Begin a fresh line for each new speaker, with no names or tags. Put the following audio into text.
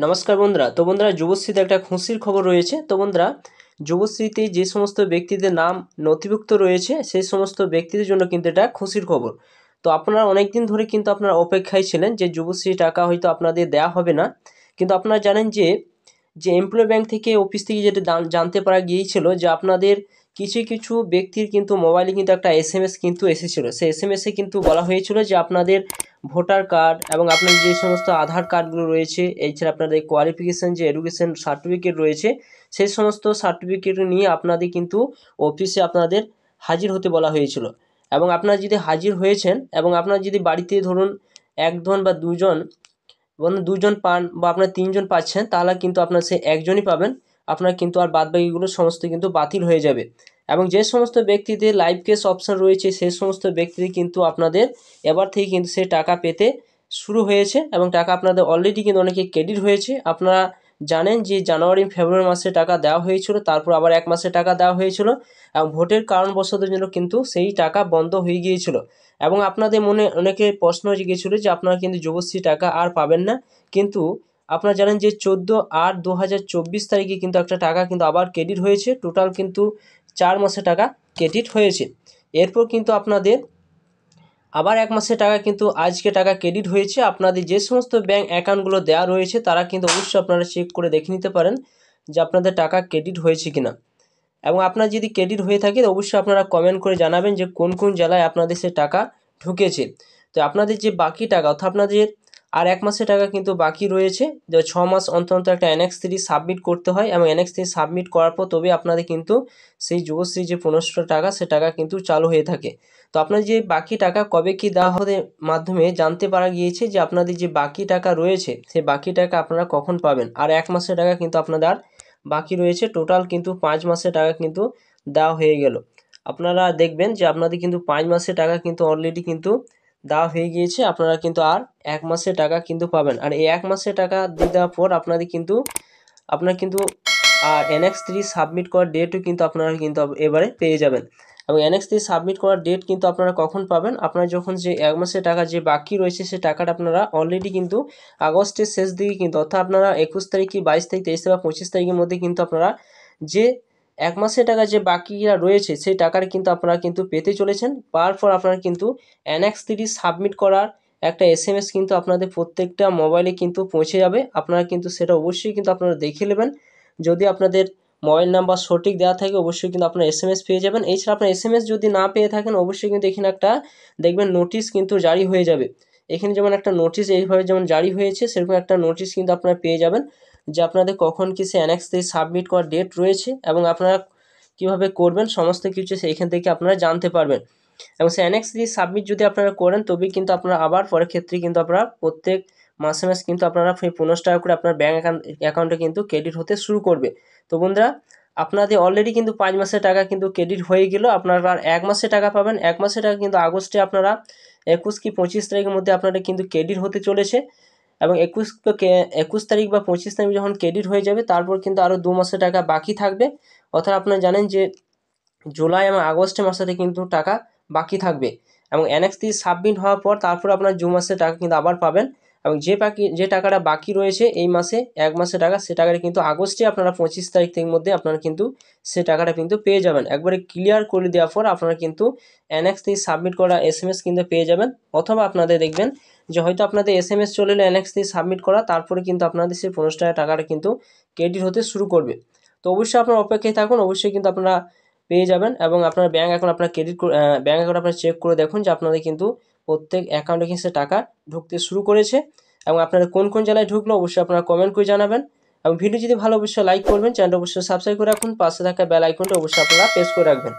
নমস্কার বন্ধুরা। তো বন্ধুরা, যুবশ্রীতে একটা খুশির খবর রয়েছে। তো বন্ধুরা, যুবশ্রীতে যে সমস্ত ব্যক্তিদের নাম নথিভুক্ত রয়েছে সেই সমস্ত ব্যক্তিদের জন্য কিন্তু এটা খুশির খবর। তো আপনারা অনেক দিন ধরে কিন্তু আপনারা অপেক্ষায় ছিলেন যে যুবশ্রী টাকা হয়তো আপনাদের দেওয়া হবে না, কিন্তু আপনারা জানেন যে এমপ্লয় ব্যাংক থেকে অফিস থেকে যেটা জানতে পারা গিয়েছিল যে আপনাদের কিছু কিছু ব্যক্তির কিন্তু মোবাইলে কিন্তু একটা এসএমএস কিন্তু এসেছিলো। সেই এসএমএসে কিন্তু বলা হয়েছিল যে আপনাদের ভোটার কার্ড এবং আপনার যে সমস্ত আধার কার্ডগুলো রয়েছে, এছাড়া আপনাদের কোয়ালিফিকেশান যে এডুকেশন সার্টিফিকেট রয়েছে, সেই সমস্ত সার্টিফিকেট নিয়ে আপনাদের কিন্তু অফিসে আপনাদের হাজির হতে বলা হয়েছিল। এবং আপনারা যদি হাজির হয়েছেন এবং আপনারা যদি বাড়িতে ধরুন একজন বা দুজন দুজন পান বা আপনার তিনজন পাচ্ছেন, তাহলে কিন্তু আপনার সে একজনই পাবেন। আপনার কিন্তু আর বাদবাকিগুলো সমস্ত কিন্তু বাতিল হয়ে যাবে। এবং যে সমস্ত ব্যক্তিদের লাইভ কেস অপশান রয়েছে সেই সমস্ত ব্যক্তিদের কিন্তু আপনাদের এবার থেকে কিন্তু সে টাকা পেতে শুরু হয়েছে এবং টাকা আপনাদের অলরেডি কিন্তু অনেকে ক্রেডিট হয়েছে। আপনারা জানেন যে জানুয়ারি ফেব্রুয়ারি মাসে টাকা দেওয়া হয়েছিল, তারপর আবার এক মাসে টাকা দেওয়া হয়েছিল এবং ভোটের কারণবশত জন্য কিন্তু সেই টাকা বন্ধ হয়ে গিয়েছিল। এবং আপনাদের মনে অনেকে প্রশ্ন জেগেছিল যে আপনারা কিন্তু যুবশ্রী টাকা আর পাবেন না, কিন্তু আপনারা জানেন যে 14/8/2024 তারিখে কিন্তু একটা টাকা কিন্তু আবার ক্রেডিট হয়েছে। টোটাল কিন্তু 4 মাসে টাকা ক্রেডিট হয়েছে। এরপর কিন্তু আপনাদের আবার এক মাসের টাকা কিন্তু আজকে টাকা ক্রেডিট হয়েছে। আপনাদের যে সমস্ত ব্যাঙ্ক অ্যাকাউন্টগুলো দেওয়া রয়েছে তারা কিন্তু অবশ্যই আপনারা চেক করে দেখে নিতে পারেন যে আপনাদের টাকা ক্রেডিট হয়েছে কিনা। এবং আপনার যদি ক্রেডিট হয়ে থাকে অবশ্যই আপনারা কমেন্ট করে জানাবেন যে কোন কোন জেলায় আপনাদের সে টাকা ঢুকেছে। তো আপনাদের যে বাকি টাকা, অর্থাৎ আপনাদের আর এক মাসের টাকা কিন্তু বাকি রয়েছে, যে 6 মাস অন্তর অন্তর একটা NX3 সাবমিট করতে হয় এবং NX3 সাবমিট করার পর তবে আপনাদের কিন্তু সেই যুবশ্রী যে 1500 টাকা সে টাকা কিন্তু চালু হয়ে থাকে। তো আপনার যে বাকি টাকা কবে কি দেওয়া হবে মাধ্যমে জানতে পারা গিয়েছে যে আপনাদের যে বাকি টাকা রয়েছে সেই বাকি টাকা আপনারা কখন পাবেন। আর এক মাসের টাকা কিন্তু আপনাদের আর বাকি রয়েছে। টোটাল কিন্তু 5 মাসের টাকা কিন্তু দেওয়া হয়ে গেল। আপনারা দেখবেন যে আপনাদের কিন্তু 5 মাসের টাকা কিন্তু অলরেডি কিন্তু দেওয়া হয়ে গিয়েছে। আপনারা কিন্তু আর এক মাসের টাকা কিন্তু পাবেন। আর এই এক মাসের টাকা দিয়ে দেওয়ার পর আপনাদের কিন্তু আপনার কিন্তু আর NX3 সাবমিট করার ডেটও কিন্তু আপনারা কিন্তু এবারে পেয়ে যাবেন। এবং NX3 সাবমিট করার ডেট কিন্তু আপনারা কখন পাবেন, আপনারা যখন যে এক মাসের টাকা যে বাকি রয়েছে সে টাকাটা আপনারা অলরেডি কিন্তু আগস্টের শেষ দিকে কিন্তু, অর্থাৎ আপনারা 21 তারিখ কি 22 তারিখ 23 বা 25 তারিখের মধ্যে কিন্তু আপনারা যে এক মাসের টাকা যে বাকিরা রয়েছে সেই টাকাটা কিন্তু আপনারা কিন্তু পেতে চলেছেন। পাওয়ার পর আপনারা কিন্তু NX3 সাবমিট করার একটা SMS কিন্তু আপনাদের প্রত্যেকটা মোবাইলে কিন্তু পৌঁছে যাবে। আপনারা কিন্তু সেটা অবশ্যই কিন্তু আপনারা দেখে নেবেন। যদি আপনাদের মোবাইল নাম্বার সঠিক দেওয়া থাকে অবশ্যই কিন্তু আপনারা SMS পেয়ে যাবেন। এছাড়া আপনার SMS যদি না পেয়ে থাকেন অবশ্যই কিন্তু এখানে একটা দেখবেন নোটিশ কিন্তু জারি হয়ে যাবে। এখানে যেমন একটা নোটিশ এইভাবে যেমন জারি হয়েছে সেরকম একটা নোটিশ কিন্তু আপনারা পেয়ে যাবেন যে আপনাদের কখন কি সে NX3 সাবমিট করার ডেট রয়েছে এবং আপনারা কীভাবে করবেন সমস্ত কিছু সেইখান থেকে আপনারা জানতে পারবেন। এবং সেই NX3 সাবমিট যদি আপনারা করেন তবেই কিন্তু আপনারা আবার পরের ক্ষেত্রে কিন্তু আপনারা প্রত্যেক মাসে মাস কিন্তু আপনারা 1500 টাকা করে আপনার ব্যাঙ্ক অ্যাকাউন্টে কিন্তু ক্রেডিট হতে শুরু করবে। তো বন্ধুরা, আপনাদের অলরেডি কিন্তু 5 মাসের টাকা কিন্তু ক্রেডিট হয়ে গেল। আপনারা আর এক মাসের টাকা পাবেন। এক মাসের টাকা কিন্তু আগস্টে আপনারা 21 কি 25 তারিখের মধ্যে আপনাদের কিন্তু ক্রেডিট হতে চলেছে। এবং 21 তারিখ বা 25 তারিখ যখন ক্রেডিট হয়ে যাবে তারপর কিন্তু আরও 2 মাসের টাকা বাকি থাকবে। অর্থাৎ আপনারা জানেন যে জুলাই এবং আগস্টের মাসেতে কিন্তু টাকা বাকি থাকবে। এবং NX3 সাবমিট হওয়ার পর তারপর আপনার জুন মাসের টাকা কিন্তু আবার পাবেন। এবং যে টাকাটা বাকি রয়েছে এই মাসে এক মাসের টাকা, সে টাকাটা কিন্তু আগস্টে আপনারা 25 তারিখ থেকে মধ্যে আপনারা কিন্তু সে টাকাটা কিন্তু পেয়ে যাবেন। একবারে ক্লিয়ার করে দেওয়ার পর আপনারা কিন্তু NX3 সাবমিট করা SMS কিন্তু পেয়ে যাবেন। অথবা আপনাদের দেখবেন যে হয়তো আপনাদের SMS চলে এলো NX3 সাবমিট করা, তারপরে কিন্তু আপনাদের সেই 1500 টাকাটা কিন্তু ক্রেডিট হতে শুরু করবে। তো অবশ্যই আপনারা অপেক্ষায় থাকুন, অবশ্যই কিন্তু আপনারা পেয়ে যাবেন। এবং আপনার ব্যাঙ্ক অ্যাকাউন্ট আপনার ব্যাঙ্ক অ্যাকাউন্ট আপনারা চেক করে দেখুন যে আপনাদের কিন্তু প্রত্যেক অ্যাকাউন্টে কিন্তু সে টাকা ঢুকতে শুরু করেছে। এবং আপনারা কোন কোন জেলায় ঢুকলো অবশ্যই আপনারা কমেন্ট করে জানাবেন। এবং ভিডিও যদি ভালো অবশ্যই লাইক করবেন, চ্যানেলটা অবশ্যই সাবস্ক্রাইব করে রাখুন, পাশে থাকা বেল আইকনটা অবশ্যই আপনারা প্রেস করে রাখবেন।